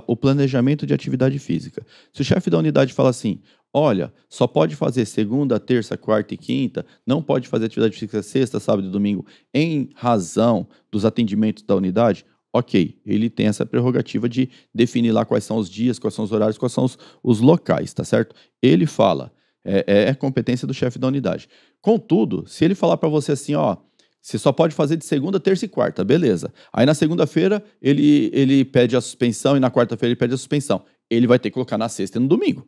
Speaker 4: o planejamento de atividade física. Se o chefe da unidade fala assim, olha, só pode fazer segunda, terça, quarta e quinta, não pode fazer atividade física sexta, sábado e domingo, em razão dos atendimentos da unidade, ok, ele tem essa prerrogativa de definir lá quais são os dias, quais são os horários, quais são os locais, tá certo? Ele fala, é competência do chefe da unidade. Contudo, se ele falar para você assim, ó, Você só pode fazer de segunda, terça e quarta, beleza. Aí na segunda-feira ele pede a suspensão e na quarta-feira ele pede a suspensão. Ele vai ter que colocar na sexta e no domingo.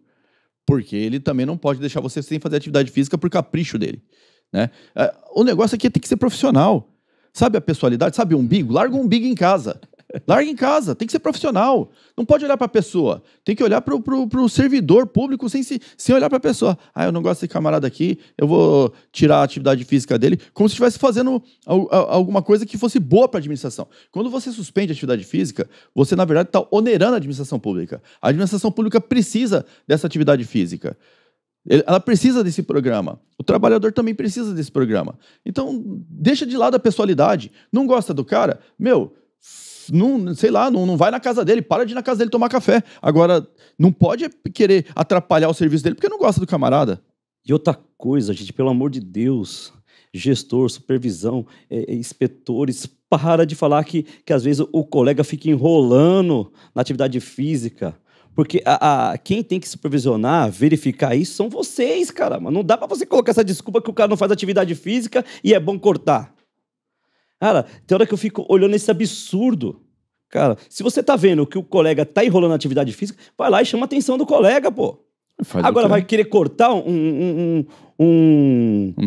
Speaker 4: Porque ele também não pode deixar você sem fazer atividade física por capricho dele, né? O negócio aqui tem que ser profissional. Sabe a pessoalidade? Sabe o umbigo? Larga o umbigo em casa. Larga em casa, tem que ser profissional. Não pode olhar para a pessoa. Tem que olhar para o servidor público sem olhar para a pessoa. Eu não gosto desse camarada aqui, eu vou tirar a atividade física dele, como se estivesse fazendo alguma coisa que fosse boa para a administração. Quando você suspende a atividade física, você, na verdade, está onerando a administração pública. A administração pública precisa dessa atividade física. Ela precisa desse programa. O trabalhador também precisa desse programa. Então, deixa de lado a pessoalidade. Não gosta do cara? Não, sei lá, não vai na casa dele, para de ir na casa dele tomar café. Agora, não pode querer atrapalhar o serviço dele porque não gosta do camarada.
Speaker 3: E outra coisa, gente, pelo amor de Deus, gestor, supervisão, inspetores, para de falar que às vezes o colega fica enrolando na atividade física. Porque quem tem que supervisionar, verificar isso, são vocês, caramba. Não dá pra você colocar essa desculpa que o cara não faz atividade física e é bom cortar. Cara, tem hora que eu fico olhando esse absurdo. Cara, se você tá vendo que o colega tá enrolando na atividade física, vai lá e chama a atenção do colega, pô. Agora vai querer cortar um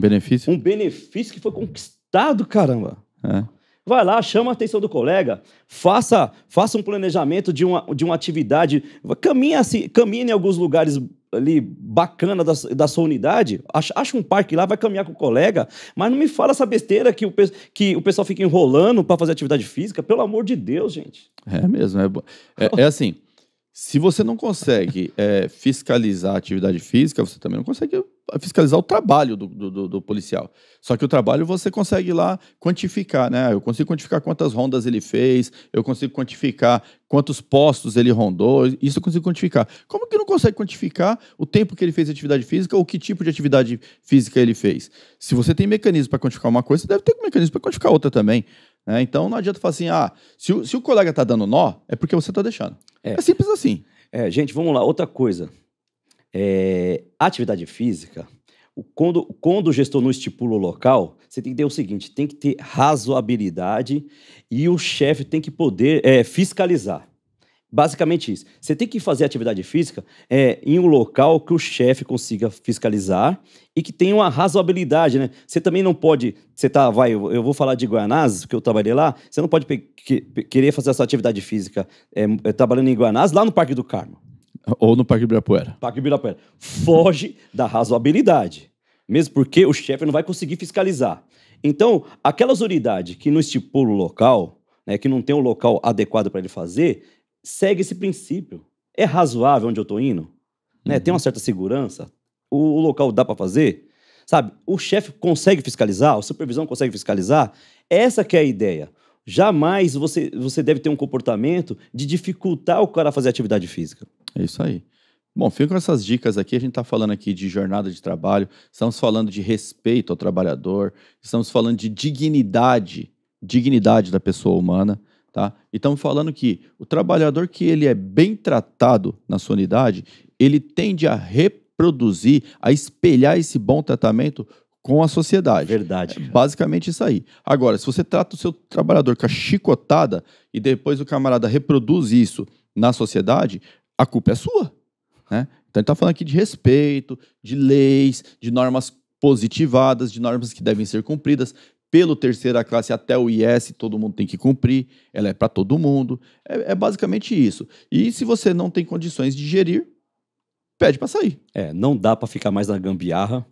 Speaker 4: benefício?
Speaker 3: Um benefício que foi conquistado, caramba. Vai lá, chama a atenção do colega, faça um planejamento de uma atividade, caminhe em alguns lugares ali bacana da sua unidade, acha um parque lá, vai caminhar com o colega, mas não me fala essa besteira que o pessoal fica enrolando para fazer atividade física, pelo amor de Deus, gente.
Speaker 4: É mesmo, é assim, se você não consegue fiscalizar a atividade física, você também não consegue fiscalizar o trabalho do policial. Só que o trabalho você consegue lá quantificar, né? Eu consigo quantificar quantas rondas ele fez, eu consigo quantificar quantos postos ele rondou, isso eu consigo quantificar. Como que não consegue quantificar o tempo que ele fez de atividade física ou que tipo de atividade física ele fez? Se você tem mecanismo para quantificar uma coisa, você deve ter um mecanismo para quantificar outra também. Então não adianta falar assim, se o colega está dando nó, é porque você está deixando. É simples assim.
Speaker 3: Gente, vamos lá, outra coisa. Atividade física, quando o gestor não estipula o local, você tem que ter o seguinte, tem que ter razoabilidade e o chefe tem que poder fiscalizar. Basicamente isso. Você tem que fazer atividade física em um local que o chefe consiga fiscalizar e que tenha uma razoabilidade, né? Você também não pode... eu vou falar de Guaianazes, porque eu trabalhei lá. Você não pode querer fazer essa atividade física trabalhando em Guaianazes lá no Parque do Carmo.
Speaker 4: Ou no Parque Ibirapuera.
Speaker 3: Parque Ibirapuera. Foge da razoabilidade. Mesmo porque o chefe não vai conseguir fiscalizar. Então, aquelas unidades que não estipulam o local, né, que não tem um local adequado para ele fazer, segue esse princípio. É razoável onde eu estou indo? Né? Tem uma certa segurança? O local dá para fazer? Sabe? O chefe consegue fiscalizar? A supervisão consegue fiscalizar? Essa que é a ideia. Jamais você deve ter um comportamento de dificultar o cara fazer atividade física.
Speaker 4: É isso aí. Bom, fica com essas dicas aqui. A gente está falando aqui de jornada de trabalho, estamos falando de respeito ao trabalhador, estamos falando de dignidade da pessoa humana, tá? E estamos falando que o trabalhador que ele é bem tratado na sua unidade, ele tende a reproduzir, a espelhar esse bom tratamento com a sociedade.
Speaker 3: Verdade.
Speaker 4: Basicamente isso aí. Agora, se você trata o seu trabalhador com a chicotada e depois o camarada reproduz isso na sociedade, a culpa é sua, né? Então, a gente está falando aqui de respeito, de leis, de normas positivadas, de normas que devem ser cumpridas pelo terceira classe até o IS, todo mundo tem que cumprir, ela é para todo mundo. É basicamente isso. E se você não tem condições de gerir, pede para sair.
Speaker 3: Não dá para ficar mais na gambiarra,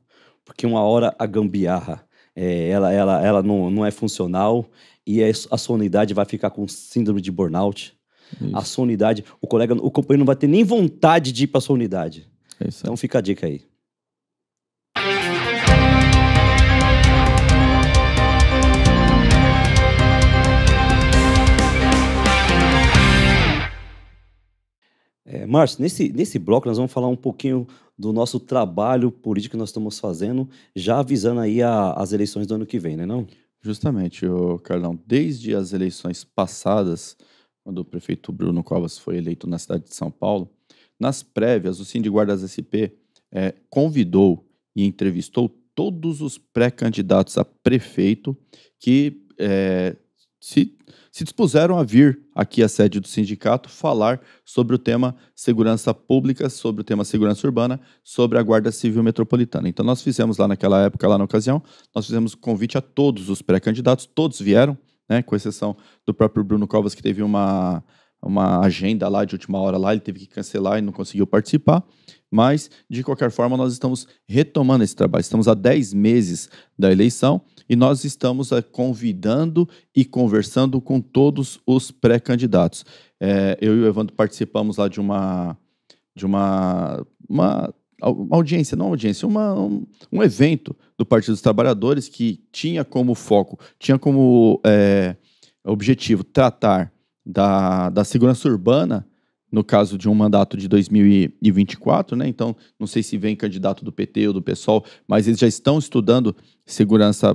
Speaker 3: porque uma hora a gambiarra ela não é funcional e a sua unidade vai ficar com síndrome de burnout. Isso. A sua unidade, o companheiro não vai ter nem vontade de ir para a sua unidade. Então fica a dica aí. Márcio, nesse bloco nós vamos falar um pouquinho do nosso trabalho político que nós estamos fazendo, já avisando aí as eleições do ano que vem, né, não?
Speaker 4: Justamente, Carlão, desde as eleições passadas, quando o prefeito Bruno Covas foi eleito na cidade de São Paulo, nas prévias, o Sindicato Guardas SP convidou e entrevistou todos os pré-candidatos a prefeito que se dispuseram a vir aqui à sede do sindicato falar sobre o tema segurança pública, sobre o tema segurança urbana, sobre a Guarda Civil Metropolitana. Então nós fizemos lá naquela época, lá na ocasião, nós fizemos convite a todos os pré-candidatos, todos vieram, né, com exceção do próprio Bruno Covas, que teve uma agenda lá de última hora lá, ele teve que cancelar e não conseguiu participar, mas de qualquer forma nós estamos retomando esse trabalho, estamos há 10 meses da eleição e nós estamos convidando e conversando com todos os pré-candidatos. Eu e o Evandro participamos lá de uma audiência, não audiência, um evento do Partido dos Trabalhadores que tinha como foco, tinha como objetivo tratar da segurança urbana, no caso de um mandato de 2024, né? Então, não sei se vem candidato do PT ou do PSOL, mas eles já estão estudando segurança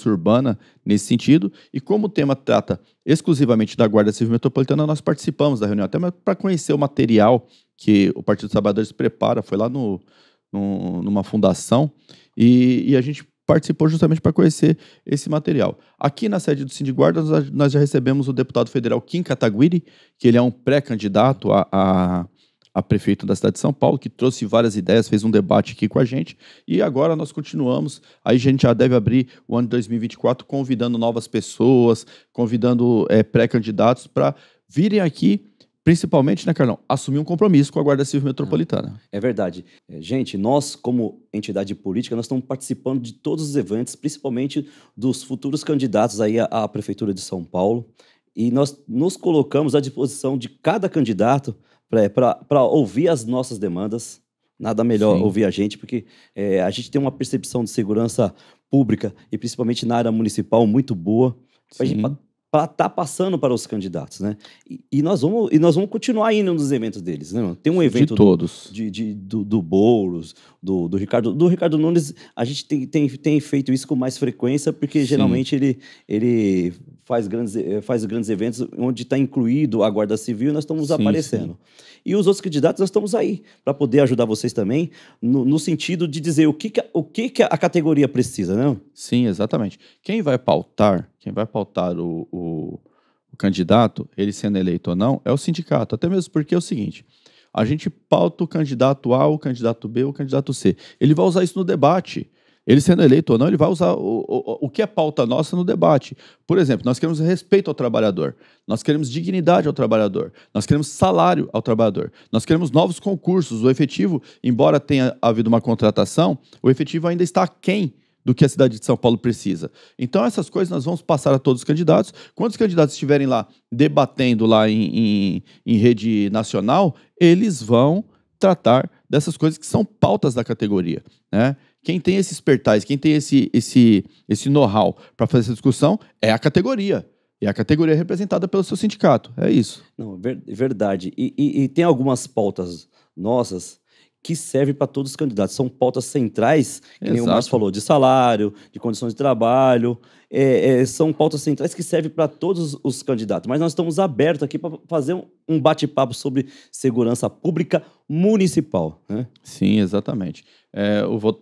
Speaker 4: urbana nesse sentido. E como o tema trata exclusivamente da Guarda Civil Metropolitana, nós participamos da reunião, até para conhecer o material que o Partido dos Trabalhadores prepara. Foi lá numa fundação e a gente participou justamente para conhecer esse material. Aqui na sede do Sindiguarda, nós já recebemos o deputado federal Kim Kataguiri, que ele é um pré-candidato a prefeito da cidade de São Paulo, que trouxe várias ideias, fez um debate aqui com a gente, e agora nós continuamos. Aí a gente já deve abrir o ano de 2024 convidando novas pessoas, convidando pré-candidatos para virem aqui, principalmente, né, Carlão, assumir um compromisso com a Guarda Civil Metropolitana.
Speaker 3: É verdade. Gente, nós, como entidade política, nós estamos participando de todos os eventos, principalmente dos futuros candidatos aí à Prefeitura de São Paulo, e nós nos colocamos à disposição de cada candidato para ouvir as nossas demandas. Nada melhor ouvir a gente, porque a gente tem uma percepção de segurança pública, e principalmente na área municipal, muito boa, para estar passando para os candidatos, né? E nós vamos continuar indo nos eventos deles, né? Tem um evento
Speaker 4: de todos.
Speaker 3: Do Boulos, do Ricardo Nunes. A gente tem feito isso com mais frequência, porque geralmente ele faz grandes eventos onde está incluído a Guarda Civil e nós estamos aparecendo. E os outros candidatos, nós estamos aí para poder ajudar vocês também, no sentido de dizer o que a categoria precisa, né?
Speaker 4: Sim, exatamente. Quem vai pautar o candidato, ele sendo eleito ou não, é o sindicato. Até mesmo porque é o seguinte, a gente pauta o candidato A, o candidato B, o candidato C. Ele vai usar isso no debate. Ele sendo eleito ou não, ele vai usar o que é pauta nossa no debate. Por exemplo, nós queremos respeito ao trabalhador, nós queremos dignidade ao trabalhador, nós queremos salário ao trabalhador, nós queremos novos concursos. O efetivo, embora tenha havido uma contratação, o efetivo ainda está aquém do que a cidade de São Paulo precisa. Então, essas coisas nós vamos passar a todos os candidatos. Quando os candidatos estiverem lá debatendo lá em rede nacional, eles vão tratar dessas coisas que são pautas da categoria, né? Quem tem esse expertise, quem tem esse know-how para fazer essa discussão é a categoria. E a categoria é representada pelo seu sindicato. É isso.
Speaker 3: Não, verdade. E tem algumas pautas nossas que servem para todos os candidatos. São pautas centrais, que nem o Márcio falou, de salário, de condições de trabalho. São pautas centrais que servem para todos os candidatos. Mas nós estamos abertos aqui para fazer um bate-papo sobre segurança pública municipal, né?
Speaker 4: Sim, exatamente.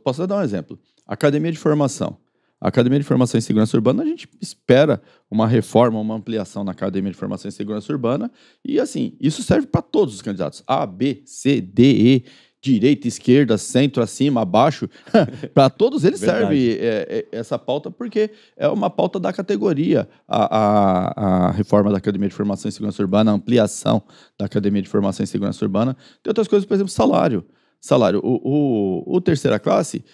Speaker 4: Posso dar um exemplo. Academia de Formação. A Academia de Formação em Segurança Urbana, a gente espera uma reforma, uma ampliação na Academia de Formação em Segurança Urbana. E, assim, isso serve para todos os candidatos. A, B, C, D, E, direita, esquerda, centro, acima, abaixo. Para todos eles serve essa pauta, porque é uma pauta da categoria. A reforma da Academia de Formação em Segurança Urbana, a ampliação da Academia de Formação em Segurança Urbana. Tem outras coisas, por exemplo, salário. O terceira classe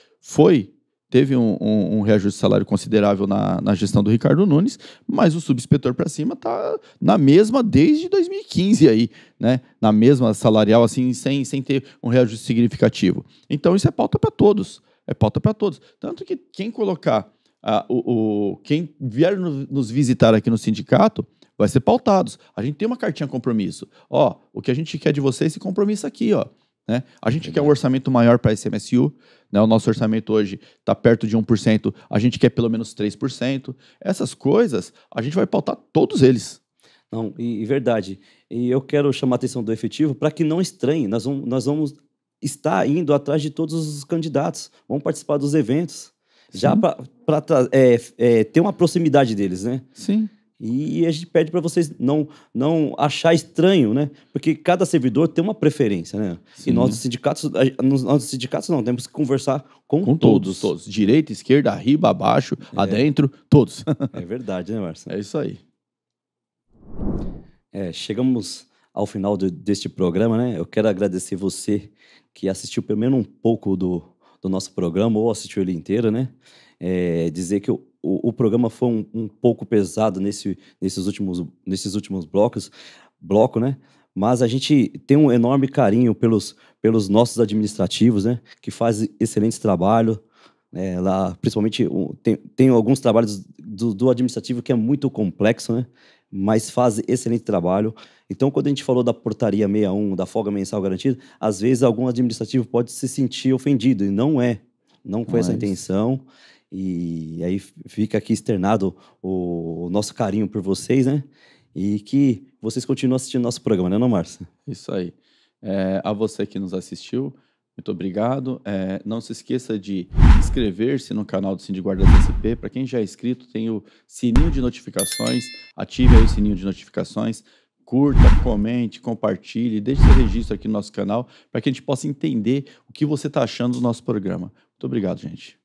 Speaker 4: teve um reajuste de salário considerável na gestão do Ricardo Nunes, mas o subinspetor para cima está na mesma desde 2015 aí, né? Na mesma salarial, assim, sem ter um reajuste significativo. Então isso é pauta para todos. É pauta para todos. Tanto que quem colocar, quem vier nos visitar aqui no sindicato, vai ser pautados. A gente tem uma cartinha compromisso. O que a gente quer de você é esse compromisso aqui, né? A gente quer um orçamento maior para a ICMSU, né? O nosso orçamento hoje está perto de 1%, a gente quer pelo menos 3%. Essas coisas, a gente vai pautar todos eles.
Speaker 3: Não, e verdade. E eu quero chamar a atenção do efetivo para que não estranhe. Nós vamos estar indo atrás de todos os candidatos, vamos participar dos eventos. já para ter uma proximidade deles, né?
Speaker 4: Sim.
Speaker 3: E a gente pede para vocês não achar estranho, né? Porque cada servidor tem uma preferência, né?
Speaker 4: Sim.
Speaker 3: E nós nos nossos sindicatos não, temos que conversar com
Speaker 4: Todos. Direita, esquerda, arriba, abaixo, adentro, todos.
Speaker 3: É verdade, né, Márcio?
Speaker 4: É isso aí.
Speaker 3: Chegamos ao final deste programa, né? Eu quero agradecer você que assistiu pelo menos um pouco do nosso programa ou assistiu ele inteiro, né? Dizer que o programa foi um pouco pesado nesses últimos blocos, né? Mas a gente tem um enorme carinho pelos nossos administrativos, né? Que fazem excelente trabalho. Lá, principalmente, tem alguns trabalhos do administrativo que é muito complexo, né? Mas faz excelente trabalho. Então, quando a gente falou da portaria 61, da folga mensal garantida, às vezes algum administrativo pode se sentir ofendido, e não foi essa a intenção. E aí fica aqui externado o nosso carinho por vocês, né? E que vocês continuem assistindo nosso programa, né, não, Márcio?
Speaker 4: Isso aí. A você que nos assistiu, muito obrigado. Não se esqueça de inscrever-se no canal do Sindiguardas SP. Para quem já é inscrito, tem o sininho de notificações. Ative aí o sininho de notificações. Curta, comente, compartilhe, deixe seu registro aqui no nosso canal para que a gente possa entender o que você está achando do nosso programa. Muito obrigado, gente.